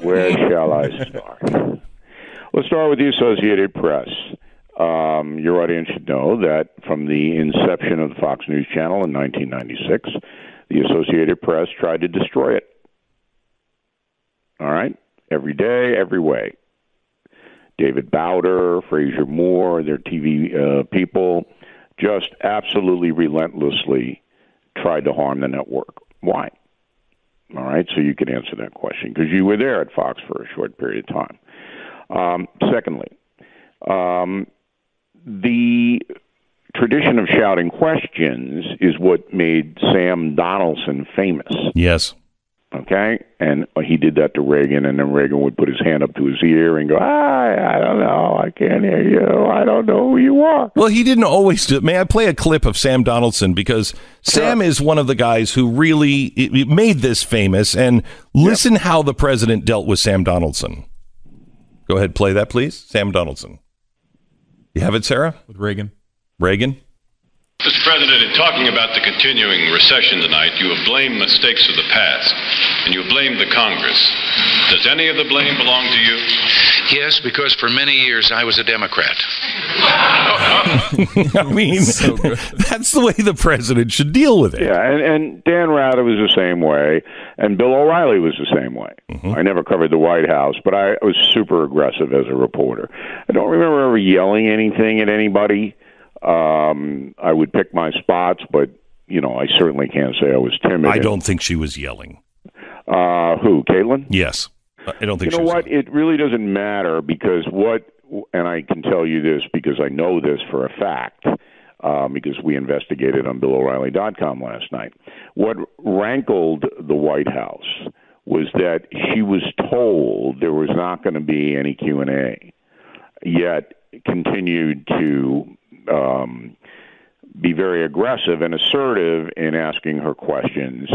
Where shall I start? Let's start with the Associated Press. Your audience should know that from the inception of the Fox News Channel in 1996, the Associated Press tried to destroy it. All right? Every day, every way. David Bowder, Fraser Moore, their TV people just absolutely relentlessly tried to harm the network. Why? All right, so you can answer that question because you were there at Fox for a short period of time. Secondly, the tradition of shouting questions is what made Sam Donaldson famous. Yes. Okay? And he did that to Reagan, and then Reagan would put his hand up to his ear and go, I don't know, I can't hear you, I don't know who you are. Well, he didn't always do it. May I play a clip of Sam Donaldson? Because Sam is one of the guys who really made this famous, and listen how the president dealt with Sam Donaldson. Go ahead, play that, please. Sam Donaldson. You have it, Sarah? With Reagan. Reagan? Mr. President, in talking about the continuing recession tonight, you have blamed mistakes of the past, and you have blamed the Congress. Does any of the blame belong to you? Yes, because for many years I was a Democrat. I mean, so that's the way the president should deal with it. Yeah, and Dan Rather was the same way, and Bill O'Reilly was the same way. Mm-hmm. I never covered the White House, but I was super aggressive as a reporter. I don't remember ever yelling anything at anybody. I would pick my spots, but, you know, I certainly can't say I was timid. I don't think she was yelling. Who, Caitlin? Yes. I don't think you know she was what? yelling. It really doesn't matter because and I can tell you this because I know this for a fact, because we investigated on BillO'Reilly.com last night. What rankled the White House was that she was told there was not going to be any Q&A, yet continued to be very aggressive and assertive in asking her questions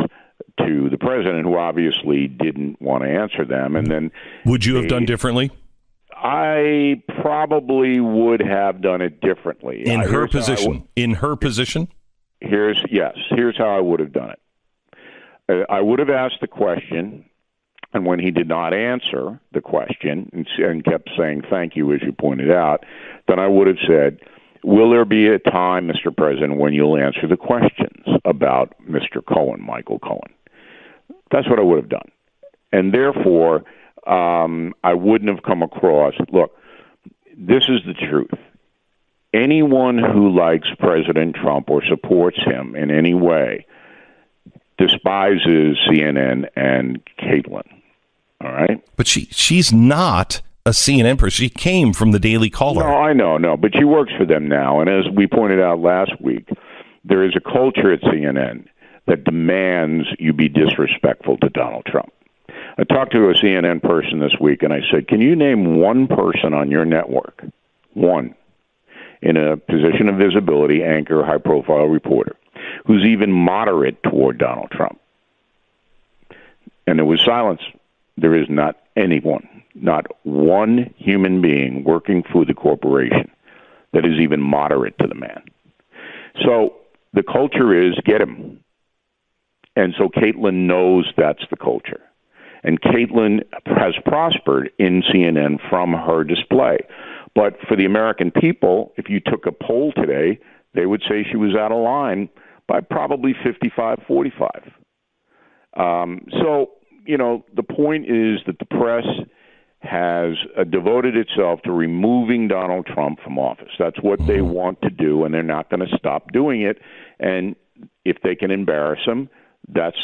to the president, who obviously didn't want to answer them. And then, would you have done differently? I probably would have done it differently. In her position? In her position? Here's how I would have done it. I would have asked the question, and when he did not answer the question and kept saying thank you, as you pointed out, then I would have said, will there be a time, Mr. President, when you'll answer the questions about Mr. Cohen, Michael Cohen? That's what I would have done. And therefore, I wouldn't have come across, look, this is the truth. Anyone who likes President Trump or supports him in any way despises CNN and Caitlin. All right? But she's not a CNN person. She came from the Daily Caller. No, I know, but she works for them now. And as we pointed out last week, there is a culture at CNN that demands you be disrespectful to Donald Trump. I talked to a CNN person this week, and I said, can you name one person on your network, one, in a position of visibility, anchor, high-profile reporter, who's even moderate toward Donald Trump? And there was silence. There is not anyone, not one human being working for the corporation that is even moderate to the man. So the culture is get him. And so Caitlin knows that's the culture. And Caitlin has prospered in CNN from her display. But for the American people, if you took a poll today, they would say she was out of line by probably 55-45. So, you know, the point is that the press has devoted itself to removing Donald Trump from office. That's what they want to do, and they're not going to stop doing it. And if they can embarrass him, that's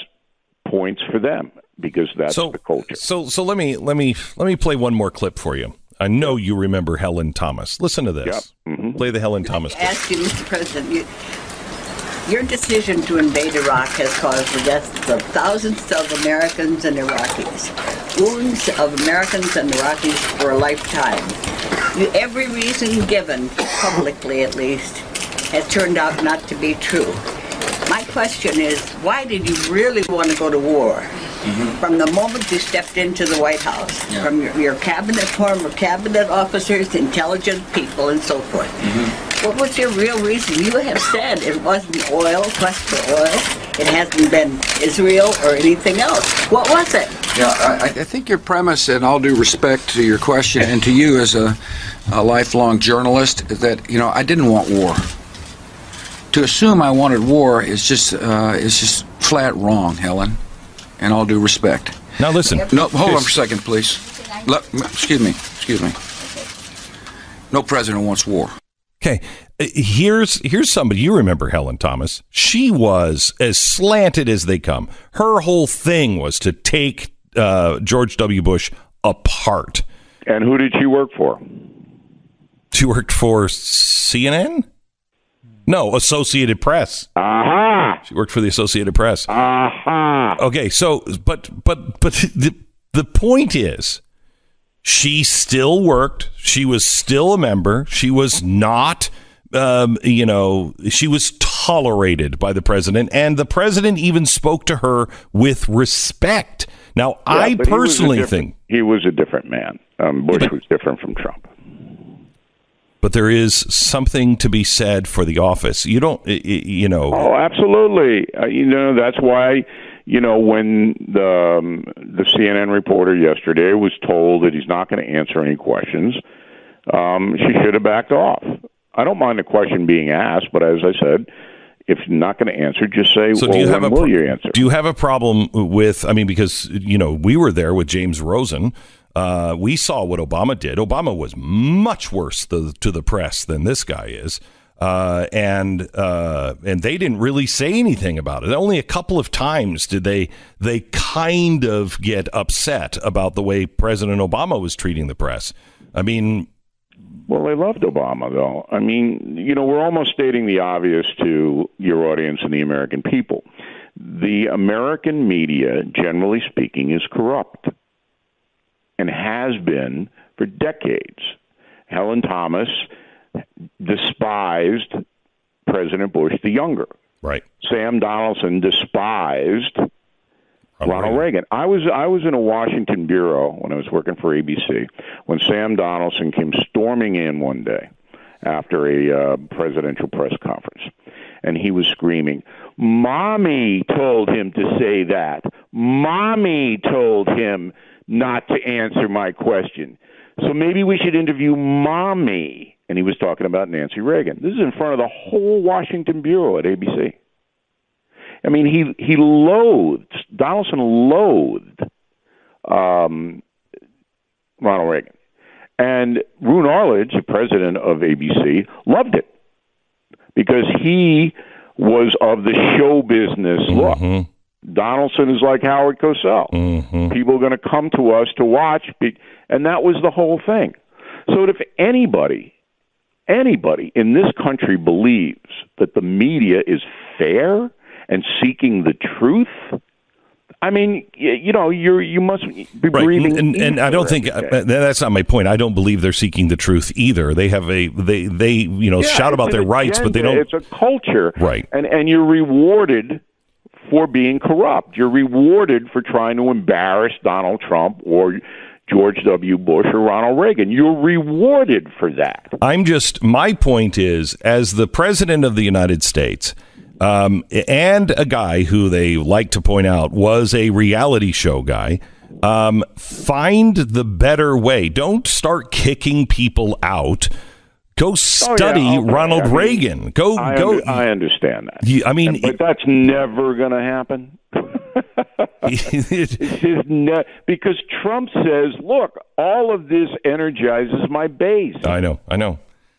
points for them, because that's the culture. So let me play one more clip for you. I know you remember Helen Thomas. Listen to this. Yep. Mm-hmm. Play the Helen Thomas clip. Ask you, Mr. President, your decision to invade Iraq has caused the deaths of thousands of Americans and Iraqis, wounds of Americans and Iraqis for a lifetime. Every reason given, publicly at least, has turned out not to be true. My question is, why did you really want to go to war? Mm-hmm. From the moment you stepped into the White House, from your cabinet, former cabinet officers, intelligent people, and so forth. Mm-hmm. What was your real reason? You have said it wasn't oil, quest for oil. It hasn't been Israel or anything else. What was it? Yeah, I think your premise, and all due respect to your question and to you as a lifelong journalist, is that I didn't want war. To assume I wanted war is just flat wrong, Helen. And all due respect. Now listen. No, hold on for a second, please. Excuse me. No president wants war. Okay, here's somebody. You remember Helen Thomas? She was as slanted as they come. Her whole thing was to take George W. Bush apart. And who did she work for? She worked for CNN? No, Associated Press. Aha! She worked for the Associated Press. Aha! Okay, so but the point is, she still worked. She was still a member. She was not, she was tolerated by the president, and the president even spoke to her with respect. Now, yeah, I personally think he was a different man. Bush was different from Trump. But there is something to be said for the office. You don't, Oh, absolutely. That's why, when the CNN reporter yesterday was told that he's not going to answer any questions, she should have backed off. I don't mind the question being asked, but as I said, if you're not going to answer, just say, so when will you answer? Do you have a problem with, because, we were there with James Rosen. We saw what Obama did. Obama was much worse to the press than this guy is. And they didn't really say anything about it. Only a couple of times did they kind of get upset about the way President Obama was treating the press. Well, they loved Obama, though. We're almost stating the obvious to your audience and the American people. The American media, generally speaking, is corrupt and has been for decades. Helen Thomas despised President Bush the younger. Right. Sam Donaldson despised Ronald Reagan. I was in a Washington bureau when I was working for ABC when Sam Donaldson came storming in one day after a presidential press conference. And he was screaming, "Mommy told him to say that. Mommy told him not to answer my question. So maybe we should interview Mommy." And he was talking about Nancy Reagan. This is in front of the whole Washington bureau at ABC. Donaldson loathed Ronald Reagan. And Roone Arledge, the president of ABC, loved it because he was of the show business look. Donaldson is like Howard Cosell. People are going to come to us to watch, and that was the whole thing. So if anybody in this country believes that the media is fair and seeking the truth, you must be breathing. And I don't think that's not my point. I don't believe they're seeking the truth either. They have shout about their rights, but they don't. It's a culture, right? And you're rewarded for being corrupt. You're rewarded for trying to embarrass Donald Trump or George W. Bush or Ronald Reagan. You're rewarded for that. My point is, as the president of the United States, and a guy who they like to point out was a reality show guy, find the better way. Don't start kicking people out. Go study Ronald Reagan. I understand that. But that's never going to happen. Because Trump says, "Look, all of this energizes my base." I know.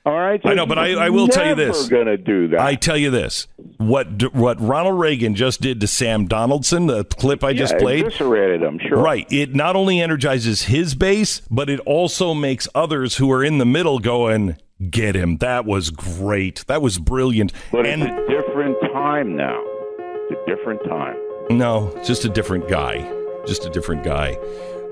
All right, so I know, but I will tell you this. Never going to do that. I tell you this: what Ronald Reagan just did to Sam Donaldson, the clip I just played, eviscerated him. Sure, right. It not only energizes his base, but it also makes others who are in the middle going, "Get him! That was great. That was brilliant." But it's a different time now. It's a different time. No, just a different guy.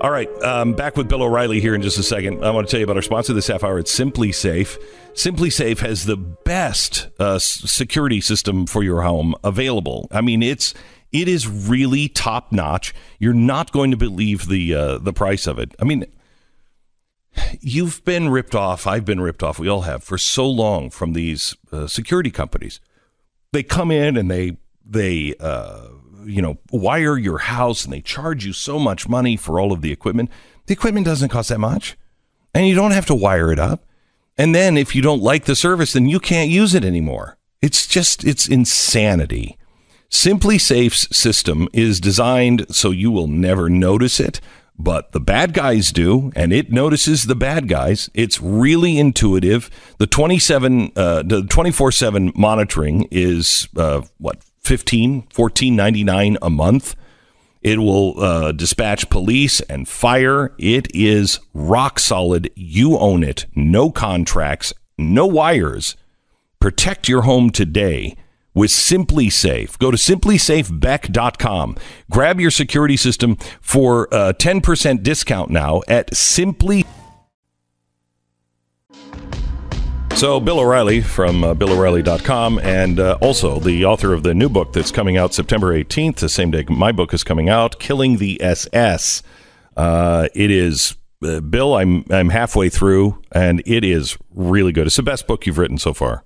All right, back with Bill O'Reilly here in just a second. I want to tell you about our sponsor this half hour. It's Simply Safe. Simply Safe has the best security system for your home available. It is really top notch. You're not going to believe the price of it. You've been ripped off. I've been ripped off. We all have for so long from these security companies. They come in and they wire your house, and they charge you so much money for all of the equipment. The equipment doesn't cost that much, and you don't have to wire it up. And then if you don't like the service, then you can't use it anymore. It's insanity. Simply Safe's system is designed so you will never notice it, but the bad guys do, and it notices the bad guys. It's really intuitive. The 24/7 monitoring is $14.99 a month. It will dispatch police and fire. It is rock solid. You own it. No contracts, no wires. Protect your home today with Simply Safe. Go to simplysafebeck.com. Grab your security system for a 10% discount now at Simply. So Bill O'Reilly from BillO'Reilly.com, and also the author of the new book that's coming out September 18th, the same day my book is coming out, Killing the SS. It is, Bill, I'm halfway through, and it is really good. It's the best book you've written so far.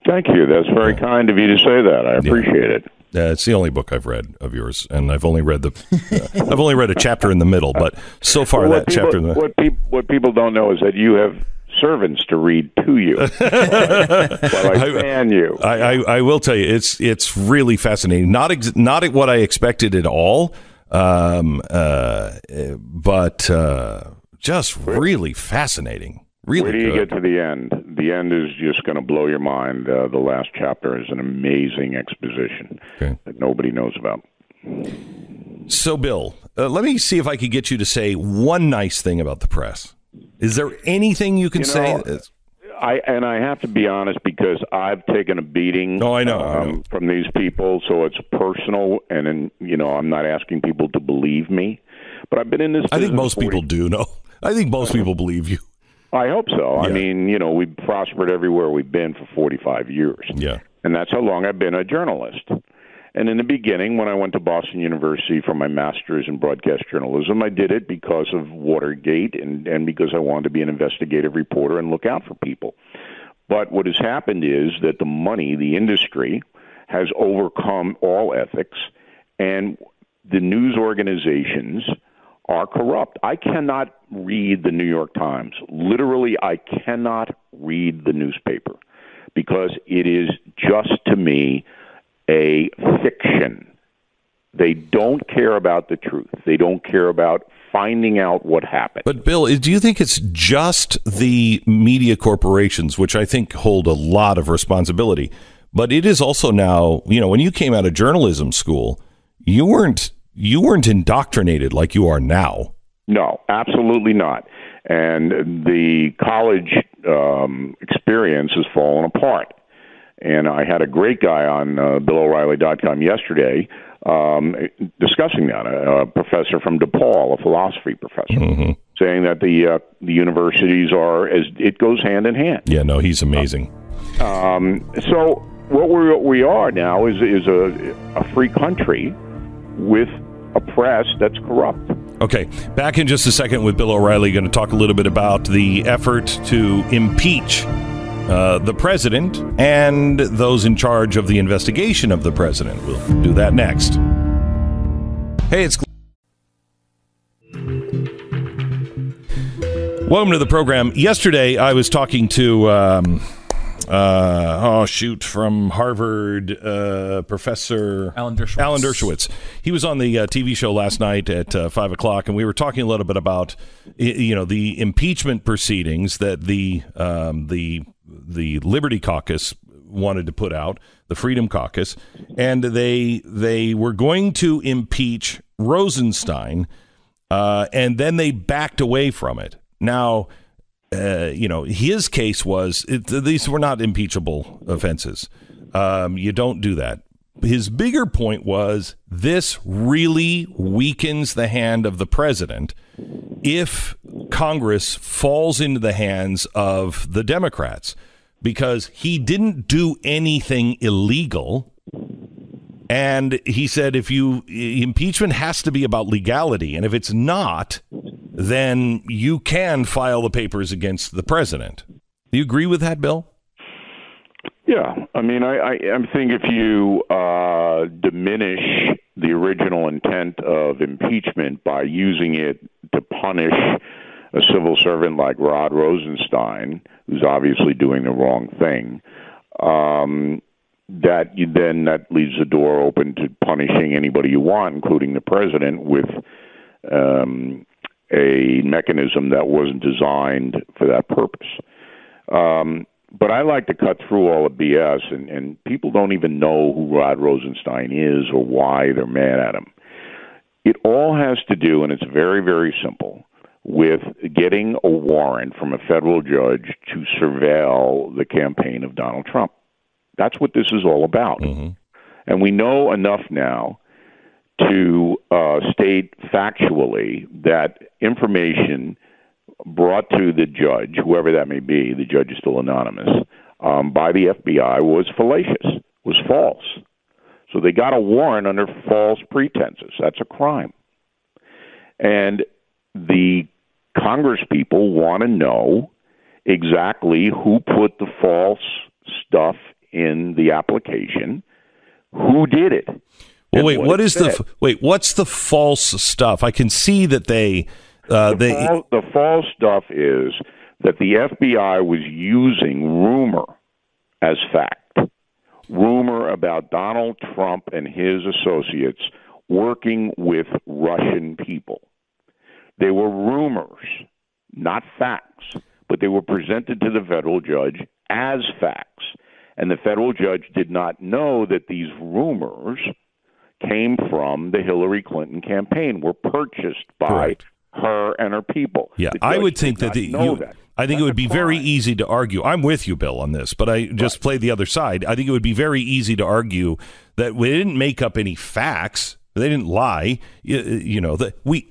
Thank you. That's very kind of you to say that. I appreciate it. It's the only book I've read of yours, and I've only read I've only read a chapter in the middle, but so far chapter in the what people don't know is that you have servants to read to you. Well, I fan you. I will tell you, it's really fascinating. Not what I expected at all, but just really fascinating. Really Where do you good. get to the end? The end is just going to blow your mind. The last chapter is an amazing exposition that nobody knows about. So, Bill, let me see if I could get you to say one nice thing about the press. Is there anything you can say? I have to be honest because I've taken a beating. I know. From these people, so it's personal, and I'm not asking people to believe me, but I've been in this. I think most people do know. I think most people believe you. I hope so. Yeah. I mean, we've prospered everywhere we've been for 45 years. Yeah. And that's how long I've been a journalist. And in the beginning, when I went to Boston University for my master's in broadcast journalism, I did it because of Watergate and because I wanted to be an investigative reporter and look out for people. But what has happened is that the money, the industry, has overcome all ethics, and the news organizations are corrupt. I cannot read the New York Times. Literally, I cannot read the newspaper because it is just, to me, a fiction. They don't care about the truth. They don't care about finding out what happened. But, Bill, do you think it's just the media corporations, which I think hold a lot of responsibility, but it is also now, when you came out of journalism school, you weren't indoctrinated like you are now. No, absolutely not. And the college experience has fallen apart. And I had a great guy on BillO'Reilly.com yesterday discussing that, a professor from DePaul, a philosophy professor, saying that the universities it goes hand in hand. Yeah, no, he's amazing. So what we are now is a free country with a press that's corrupt. Okay, back in just a second with Bill O'Reilly. Going to talk a little bit about the effort to impeach the president and those in charge of the investigation of the president. We'll do that next. Hey, it's welcome to the program. Yesterday, I was talking to from Harvard, Professor Alan Dershowitz. He was on the TV show last night at 5 o'clock, and we were talking a little bit about the impeachment proceedings that the Liberty Caucus wanted to put out, the Freedom Caucus, and they were going to impeach Rosenstein, and then they backed away from it. Now, his case was these were not impeachable offenses. You don't do that. His bigger point was this really weakens the hand of the president if Congress falls into the hands of the Democrats, because he didn't do anything illegal. And he said impeachment has to be about legality. And if it's not, then you can file the papers against the president. Do you agree with that, Bill? Yeah. I mean, I think if you diminish the original intent of impeachment by using it to punish a civil servant like Rod Rosenstein, who's obviously doing the wrong thing, that leaves the door open to punishing anybody you want, including the president, with a mechanism that wasn't designed for that purpose. But I like to cut through all the BS, and people don't even know who Rod Rosenstein is or why they're mad at him. It all has to do, and it's very, very simple, with getting a warrant from a federal judge to surveil the campaign of Donald Trump. That's what this is all about. Mm-hmm. And we know enough now to state factually that information brought to the judge, whoever that may be, the judge is still anonymous, by the FBI was fallacious, was false. So they got a warrant under false pretenses. That's a crime. And the Congress people want to know exactly who put the false stuff in the application, who did it. Well, wait, what's the false stuff? I can see that the false stuff is that the FBI was using rumor as fact. Rumor about Donald Trump and his associates working with Russian people. They were rumors, not facts, but they were presented to the federal judge as facts. And the federal judge did not know that these rumors came from the Hillary Clinton campaign, were purchased by Correct. her and her people. Yeah, I would think that I think it would be very easy to argue. I'm with you, Bill, on this, but I just played the other side. I think it would be very easy to argue that we didn't make up any facts. They didn't lie. That we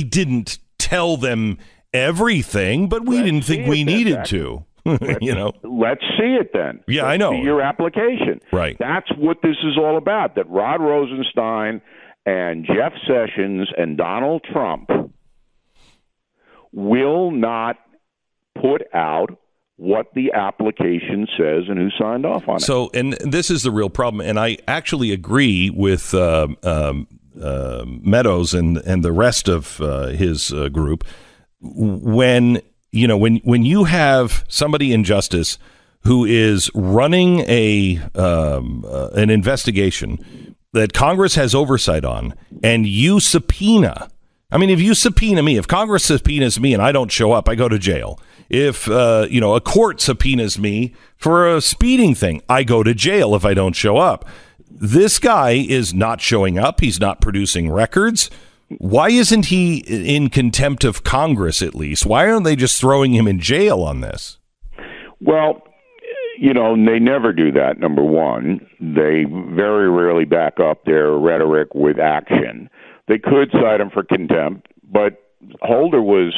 didn't tell them everything, but we didn't think we needed to. Let's see it then. Yeah, Let's I know. See your application. Right. That's what this is all about. That Rod Rosenstein and Jeff Sessions and Donald Trump will not put out what the application says and who signed off on it. So, and this is the real problem. And I actually agree with Meadows and the rest of his group when you have somebody in justice who is running an investigation that Congress has oversight on, and you subpoena. I mean, if you subpoena me, if Congress subpoenas me and I don't show up, I go to jail. If a court subpoenas me for a speeding thing, I go to jail if I don't show up. This guy is not showing up. He's not producing records. Why isn't he in contempt of Congress, at least? Why aren't they just throwing him in jail on this? Well, they never do that, number one. They very rarely back up their rhetoric with action. They could cite him for contempt, but Holder was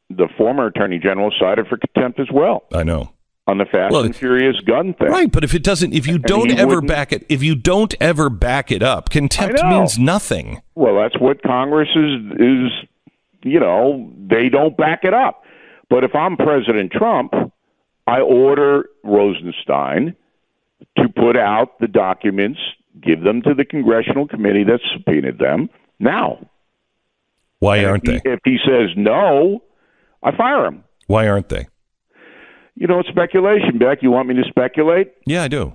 the former Attorney General, cited for contempt as well. I know. On the Fast and Furious gun thing. Right, but if you don't ever back it up, contempt means nothing. Well, that's what Congress is they don't back it up. But if I'm President Trump, I order Rosenstein to put out the documents, give them to the congressional committee that subpoenaed them now. Why aren't they? If he says no, I fire him. Why aren't they? It's speculation, Beck. You want me to speculate? Yeah, I do.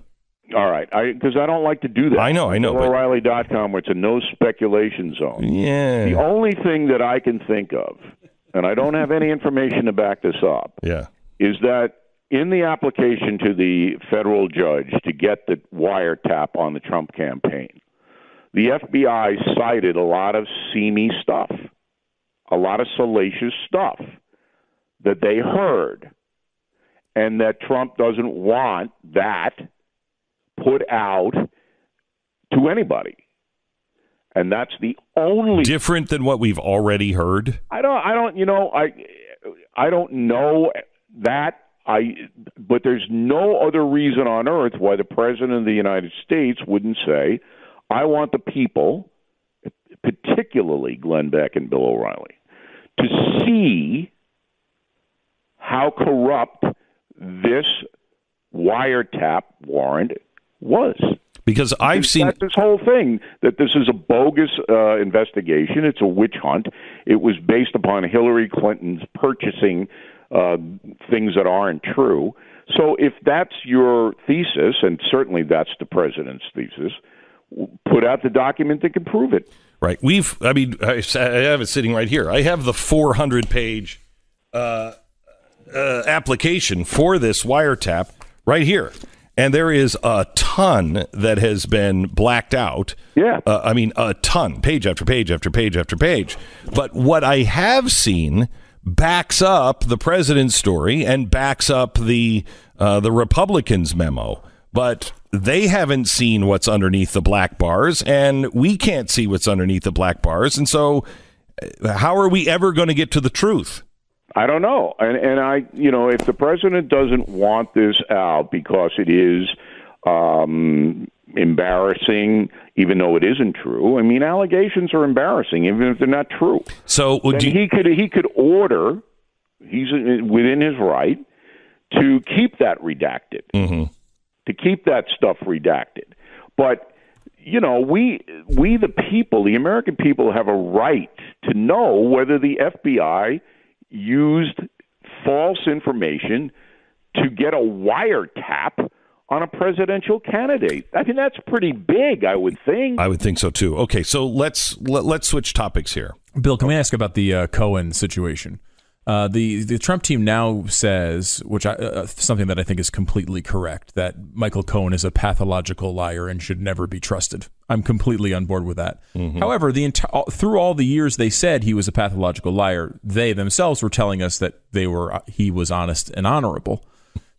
All right, because I don't like to do that. I know. O'Reilly.com, where it's a no speculation zone. Yeah. The only thing that I can think of, and I don't have any information to back this up, is that in the application to the federal judge to get the wiretap on the Trump campaign, the FBI cited a lot of seamy stuff, a lot of salacious stuff that they heard, and that Trump doesn't want that put out to anybody. And that's the only different than what we've already heard. I don't know that. But there's no other reason on earth why the President of the United States wouldn't say, I want the people, particularly Glenn Beck and Bill O'Reilly, to see how corrupt this wiretap warrant was. Because I've seen that's this whole thing, that this is a bogus investigation. It's a witch hunt. It was based upon Hillary Clinton's purchasing things that aren't true. So if that's your thesis, and certainly that's the president's thesis, put out the document that can prove it. Right. I have it sitting right here. I have the 400-page application for this wiretap right here. And there is a ton that has been blacked out. Yeah. A ton, page after page after page after page. But what I have seen backs up the president's story and backs up the Republicans' memo. But they haven't seen what's underneath the black bars, and we can't see what's underneath the black bars. And so how are we ever going to get to the truth? I don't know. And I, if the president doesn't want this out because it is embarrassing, even though it isn't true. I mean, allegations are embarrassing, even if they're not true. So he could order, he's within his right, to keep that redacted, to keep that stuff redacted. But, we the people, the American people, have a right to know whether the FBI used false information to get a wiretap on a presidential candidate. I mean, that's pretty big, I would think. I would think so, too. Okay, so let's switch topics here. Bill, can we ask about the Cohen situation? The Trump team now says, something that I think is completely correct, that Michael Cohen is a pathological liar and should never be trusted. I'm completely on board with that. However, through all the years they said he was a pathological liar, they themselves were telling us that he was honest and honorable.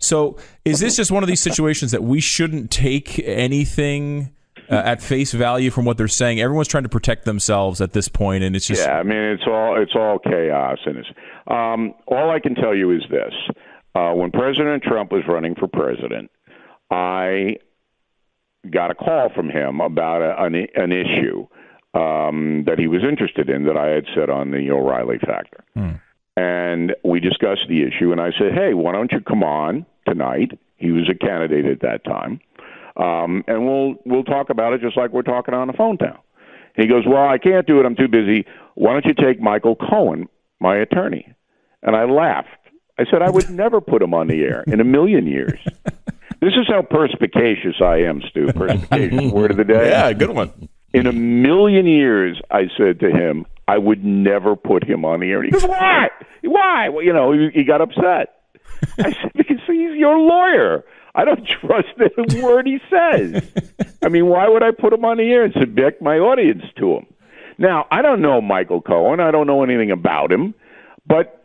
So is this just one of these situations that we shouldn't take anything at face value from what they're saying? Everyone's trying to protect themselves at this point, and it's just it's all chaos, and all I can tell you is this: when President Trump was running for president, I got a call from him about an issue that he was interested in that I had said on the O'Reilly Factor, and we discussed the issue. And I said, "Hey, why don't you come on tonight?" He was a candidate at that time. And we'll talk about it just like we're talking on the phone now. He goes, "Well, I can't do it. I'm too busy. Why don't you take Michael Cohen, my attorney?" And I laughed. I said, "I would never put him on the air in a million years." This is how perspicacious I am, Stu. Perspicacious, word of the day. Yeah, good one. In a million years, I said to him, I would never put him on the air. He goes, "Why? Why?" Well, he got upset. I said, "Because he's your lawyer. I don't trust the word he says. I mean, why would I put him on the air and subject my audience to him?" Now, I don't know Michael Cohen. I don't know anything about him. But,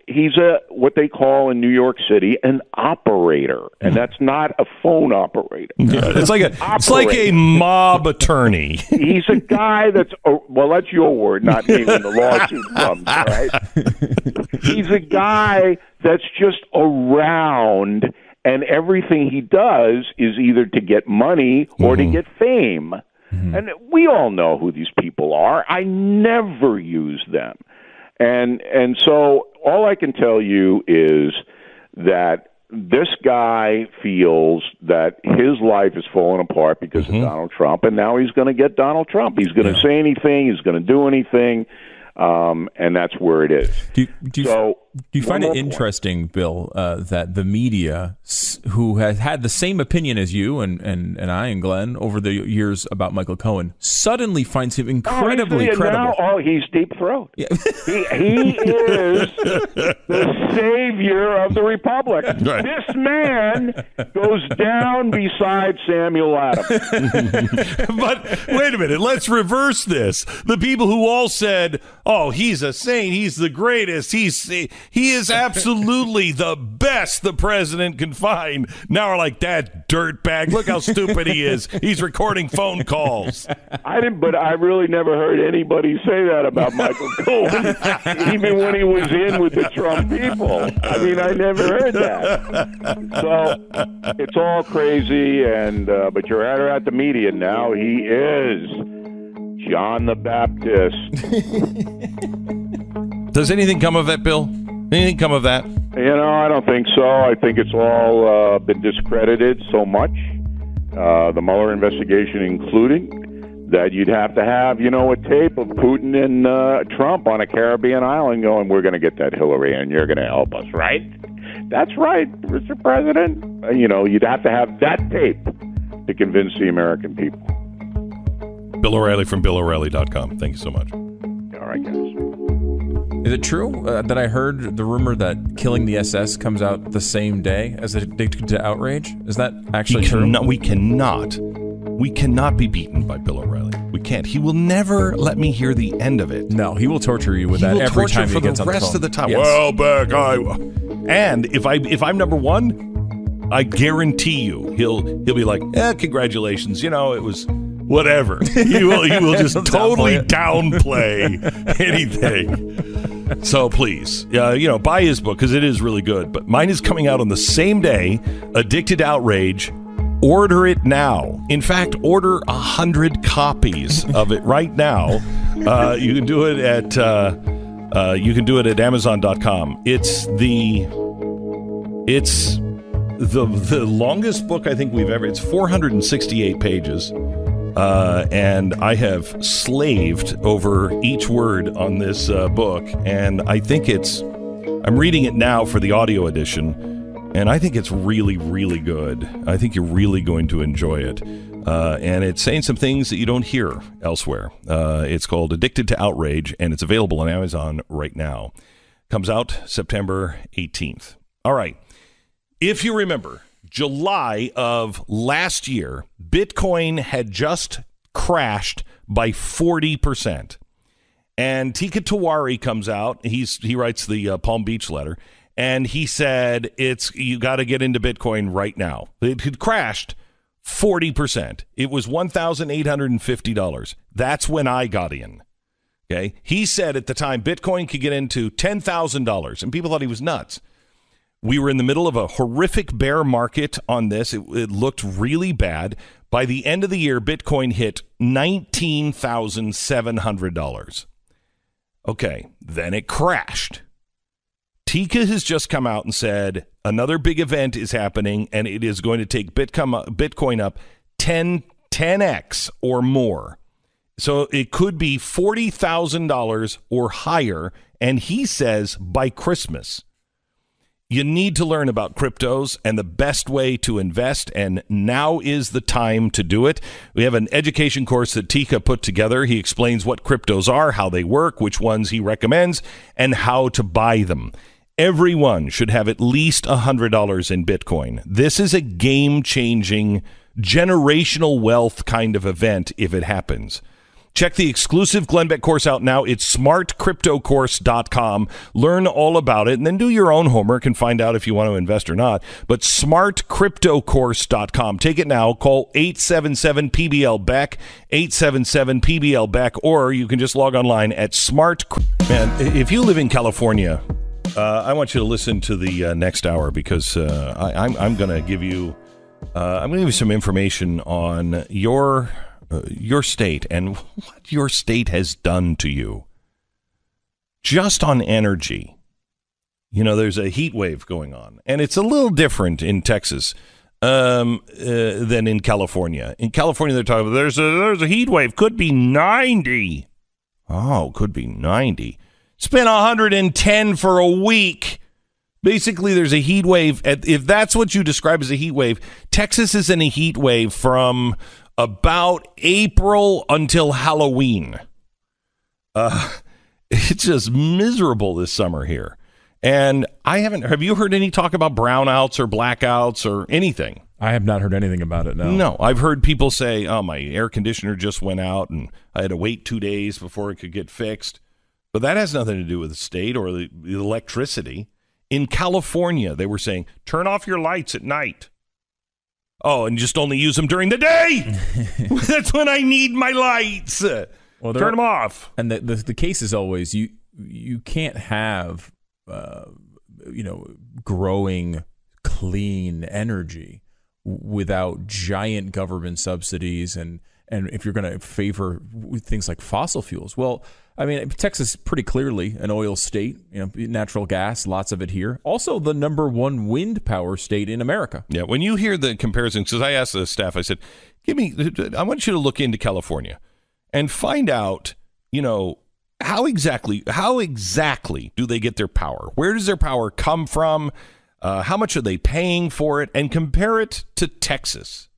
he's what they call in New York City an operator. And that's not a phone operator. Yeah, it's like a mob attorney. He's a guy that's your word, not me when the lawsuit comes, right? He's a guy that's just around, and everything he does is either to get money or to get fame. And we all know who these people are. I never use them. And so all I can tell you is that this guy feels that his life is falling apart because of Donald Trump, and now he's going to get Donald Trump. He's going to say anything. He's going to do anything. And that's where it is. Do you find it interesting, Bill, that the media, who has had the same opinion as you and I and Glenn over the years about Michael Cohen, suddenly finds him incredibly credible? Now, he's deep throat. Yeah. He is the savior of the Republic. Right. This man goes down beside Samuel Adams. But wait a minute. Let's reverse this. The people who all said, "Oh, he's a saint. He's the greatest. He is absolutely the best the president can find," now are like, "That dirtbag. Look how stupid he is. He's recording phone calls." But I really never heard anybody say that about Michael Cohen, even when he was in with the Trump people. I mean, I never heard that. So it's all crazy, but you're at the media now. He is John the Baptist. Does anything come of that, Bill? Anything come of that? I don't think so. I think it's all been discredited so much. the Mueller investigation, including that you'd have to have, a tape of Putin and Trump on a Caribbean island going, we're going to get that Hillary and you're going to help us, right? That's right, Mr. President. You'd have to have that tape to convince the American people. Bill O'Reilly from BillO'Reilly.com. Thank you so much. All right, guys. Is it true that I heard the rumor that Killing the SS comes out the same day as Addicted to Outrage? Is that actually true? We cannot be beaten by Bill O'Reilly. We can't. He will never let me hear the end of it. No, he will torture you with that every time he gets on the phone. For the rest of the time. Yes. Well, Beck, and if I'm number one, I guarantee you he'll be like, congratulations. It was whatever. He will just totally downplay anything. So please, buy his book because it is really good. But mine is coming out on the same day. Addicted to Outrage. Order it now. In fact, order 100 copies of it right now. You can do it at Amazon.com. It's the longest book I think we've ever. It's 468 pages. And I have slaved over each word on this book, and I think I'm reading it now for the audio edition, and I think it's really, really good. I think you're really going to enjoy it. And it's saying some things that you don't hear elsewhere. It's called Addicted to Outrage, and it's available on Amazon right now. Comes out September 18th. All right. If you remember, July of last year, Bitcoin had just crashed by 40%. And Tika Tiwari comes out. He writes the Palm Beach letter. And he said, you got to get into Bitcoin right now. It had crashed 40%. It was $1,850. That's when I got in. Okay. He said at the time Bitcoin could get into $10,000. And people thought he was nuts. We were in the middle of a horrific bear market on this. It looked really bad. By the end of the year, Bitcoin hit $19,700. Okay, then it crashed. Tika has just come out and said another big event is happening, and it is going to take Bitcoin up 10x or more. So it could be $40,000 or higher, and he says by Christmas. You need to learn about cryptos and the best way to invest, and now is the time to do it. We have an education course that Tika put together. He explains what cryptos are, how they work, which ones he recommends, and how to buy them. Everyone should have at least $100 in Bitcoin. This is a game-changing, generational wealth kind of event if it happens. Check the exclusive Glenn Beck course out now. It's smartcryptocourse.com. Learn all about it, and then do your own homework and find out if you want to invest or not. But smartcryptocourse.com. Take it now. Call 877-PBL-BECK, 877-PBL-BECK, or you can just log online at smart. Man, if you live in California, I want you to listen to the next hour because I'm going to give you some information on your state and what your state has done to you. Just on energy. There's a heat wave going on, and it's a little different in Texas than in California. In California, they're talking about there's a heat wave. Could be 90. Oh, could be 90. It's been 110 for a week. Basically, there's a heat wave. If that's what you describe as a heat wave, Texas is in a heat wave from about April until Halloween. It's just miserable this summer here. And have you heard any talk about brownouts or blackouts or anything? I have not heard anything about it, no. No, I've heard people say, my air conditioner just went out and I had to wait 2 days before it could get fixed. But that has nothing to do with the state or the electricity. In California, they were saying, turn off your lights at night. Oh, and just only use them during the day. That's when I need my lights. Well, turn them off. And the case is always you can't have growing clean energy without giant government subsidies and and if you're going to favor things like fossil fuels, well, I mean, Texas is pretty clearly an oil state, natural gas, lots of it here. Also the number one wind power state in America. Yeah, when you hear the comparisons, because I asked the staff, I said, I want you to look into California and find out, how exactly do they get their power? Where does their power come from? How much are they paying for it? And compare it to Texas.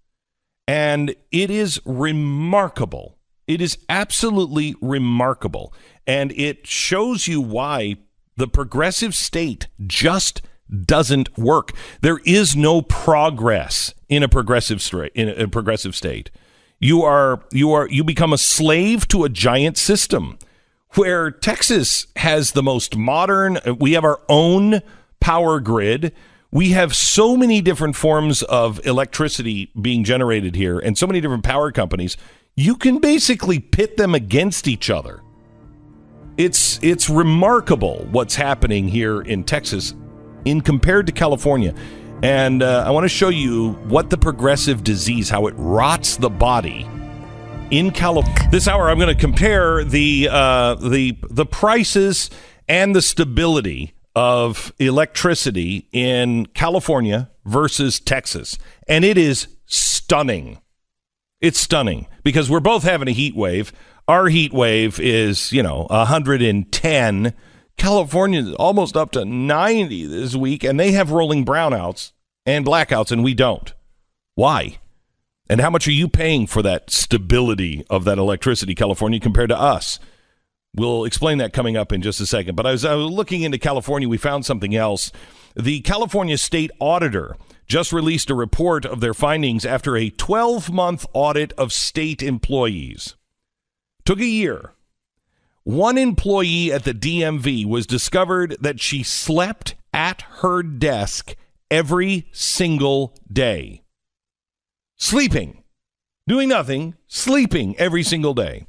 And it is remarkable. It is absolutely remarkable. And it shows you why the progressive state just doesn't work. There is no progress in a progressive state. You become a slave to a giant system, where Texas has the most modern. We have our own power grid. We have so many different forms of electricity being generated here, and so many different power companies. You can basically pit them against each other. It's remarkable what's happening here in Texas in compared to California. And I want to show you what the progressive disease, how it rots the body in California. This hour, I'm going to compare the prices and the stability of electricity in California versus Texas. And it is stunning. It's stunning because we're both having a heat wave. Our heat wave is, 110. California is almost up to 90 this week, and they have rolling brownouts and blackouts, and we don't. Why? And how much are you paying for that stability of that electricity, California, compared to us? We'll explain that coming up in just a second. But as I was looking into California, we found something else. The California State Auditor just released a report of their findings after a 12-month audit of state employees. Took a year. One employee at the DMV was discovered that she slept at her desk every single day. Sleeping. Doing nothing. Sleeping every single day.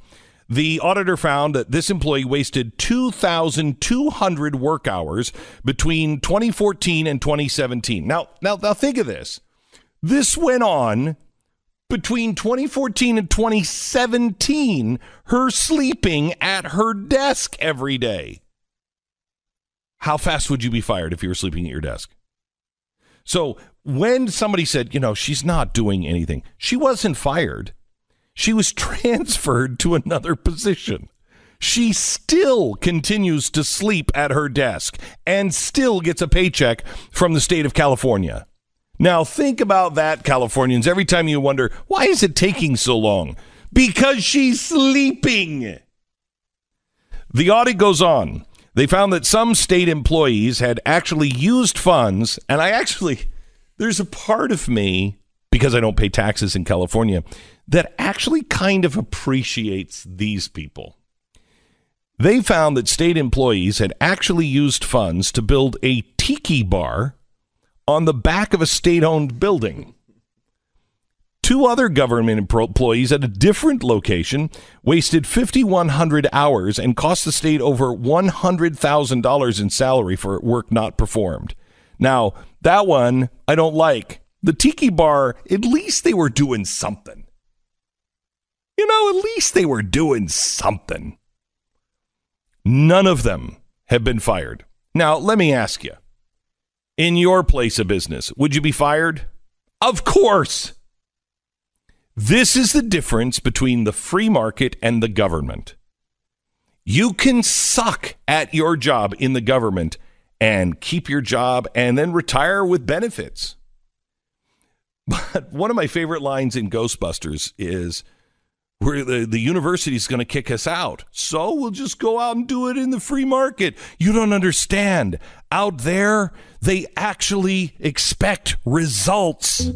The auditor found that this employee wasted 2,200 work hours between 2014 and 2017. Now think of this. This went on between 2014 and 2017, her sleeping at her desk every day. How fast would you be fired if you were sleeping at your desk? So when somebody said, she's not doing anything, she wasn't fired. She was transferred to another position. She still continues to sleep at her desk and still gets a paycheck from the state of California. Now, think about that, Californians. Every time you wonder, why is it taking so long? Because she's sleeping. The audit goes on. They found that some state employees had actually used funds, and there's a part of me, because I don't pay taxes in California, that actually kind of appreciates these people. They found that state employees had actually used funds to build a tiki bar on the back of a state-owned building. Two other government employees at a different location wasted 5,100 hours and cost the state over $100,000 in salary for work not performed. Now, that one I don't like. The tiki bar, at least they were doing something. At least they were doing something. None of them have been fired. Now, let me ask you. In your place of business, would you be fired? Of course. This is the difference between the free market and the government. You can suck at your job in the government and keep your job and then retire with benefits. But one of my favorite lines in Ghostbusters is where the university is going to kick us out. So we'll just go out and do it in the free market. You don't understand. Out there, they actually expect results.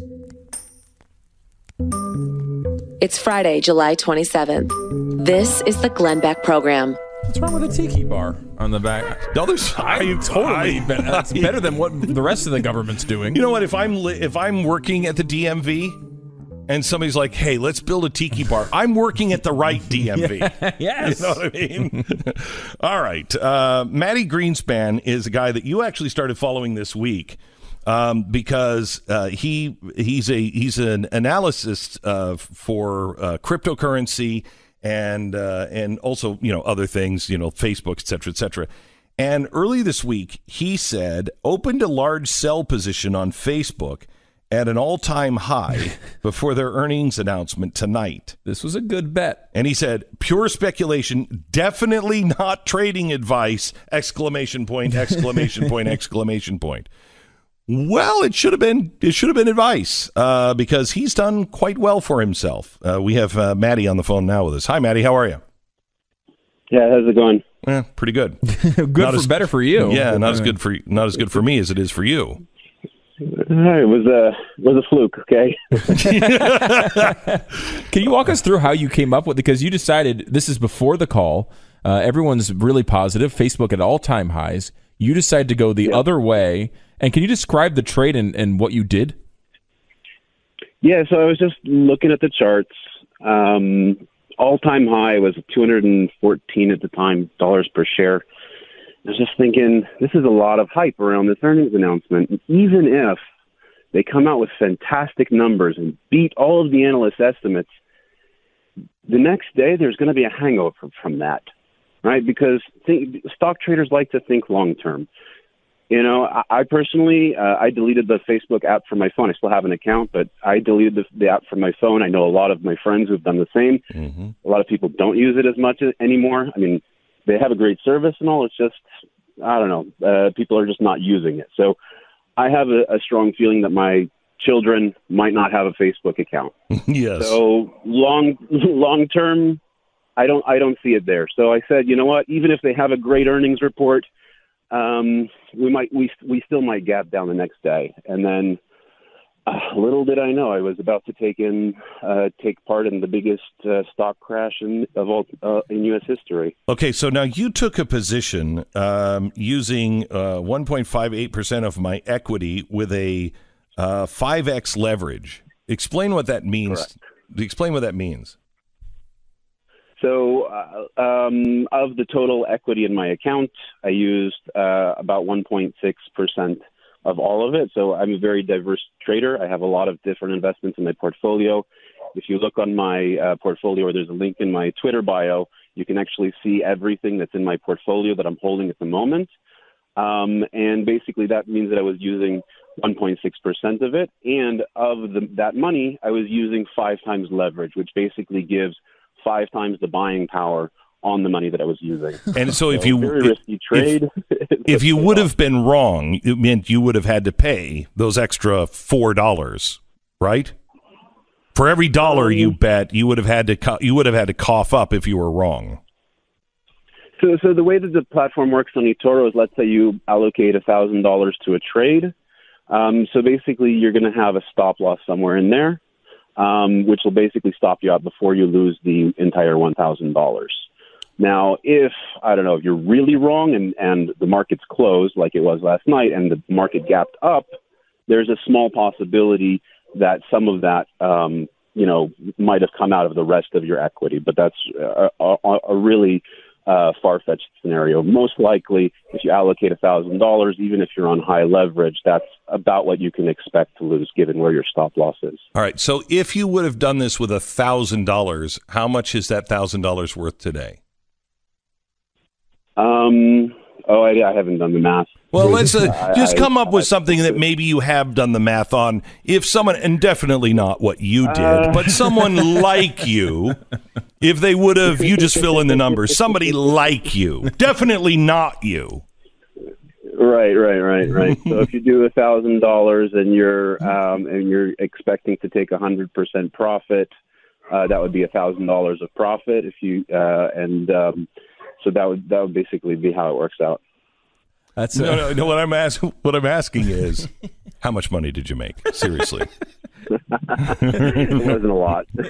It's Friday, July 27th. This is the Glenn Beck Program. What's wrong with a tiki bar on the back? No, it's better than what the rest of the government's doing. You know what? If I'm working at the DMV and somebody's like, "Hey, let's build a tiki bar," I'm working at the right DMV. Yes, you know what I mean. All right, Matty Greenspan is a guy that you actually started following this week. because he's an analyst for cryptocurrency and also other things, Facebook, et cetera, et cetera. And early this week, he said opened a large sell position on Facebook at an all-time high before their earnings announcement tonight. This was a good bet. And he said, pure speculation, definitely not trading advice, exclamation point, exclamation point, exclamation point. Well, it should have been advice because he's done quite well for himself. We have Maddie on the phone now with us. Hi, Maddie. How are you? Yeah, how's it going? Pretty good. Better for you. Yeah, not as good for me as it is for you. It was a fluke. Okay. Can you walk us through how you came up with? Because you decided this is before the call. Everyone's really positive. Facebook at all-time highs. You decided to go the other way. And can you describe the trade and what you did? Yeah, so I was just looking at the charts. All-time high was 214 at the time, dollars per share. I was just thinking, this is a lot of hype around this earnings announcement. And even if they come out with fantastic numbers and beat all of the analyst estimates, the next day there's going to be a hangover from that, right? Because stock traders like to think long-term. I personally, I deleted the Facebook app from my phone. I still have an account, but I deleted the app from my phone. I know a lot of my friends who've done the same. Mm-hmm. A lot of people don't use it as much anymore. I mean, they have a great service and all. It's just, I don't know, people are just not using it. So I have a strong feeling that my children might not have a Facebook account. Yes. So long term, I don't see it there. So I said, you know what, even if they have a great earnings report, we still might gap down the next day. And then little did I know I was about to take part in the biggest stock crash in U.S. history. Okay, so now you took a position using 1.58% of my equity with a 5x leverage. Explain what that means. Correct. Explain what that means. So of the total equity in my account, I used about 1.6% of all of it. So I'm a very diverse trader. I have a lot of different investments in my portfolio. If you look on my portfolio, or there's a link in my Twitter bio, you can actually see everything that's in my portfolio that I'm holding at the moment. And basically that means that I was using 1.6% of it. And of that money, I was using 5 times leverage, which basically gives 5 times the buying power on the money that I was using. And so if you very risky trade. If you would have been wrong, it meant you would have had to pay those extra $4, right? For every dollar you bet, you would have had to cough up if you were wrong. So the way that the platform works on eToro is, let's say you allocate $1,000 to a trade. So basically you're going to have a stop loss somewhere in there, which will basically stop you out before you lose the entire $1,000. Now, if you're really wrong and the market's closed like it was last night and the market gapped up, there's a small possibility that some of that, might have come out of the rest of your equity. But that's a really far-fetched scenario. Most likely, if you allocate $1,000, even if you're on high leverage, that's about what you can expect to lose given where your stop loss is. All right. So if you would have done this with $1,000, how much is that $1,000 worth today? I haven't done the math. Well, let's just come up with something that maybe you have done the math on. If someone, and definitely not what you did, but someone like you, if they would have, you just fill in the numbers. Somebody like you, definitely not you. Right. So if you do $1,000 and you're expecting to take 100% profit, that would be $1,000 of profit. So that would basically be how it works out. That's no. What I'm asking is, how much money did you make? Seriously. It wasn't a lot. Maybe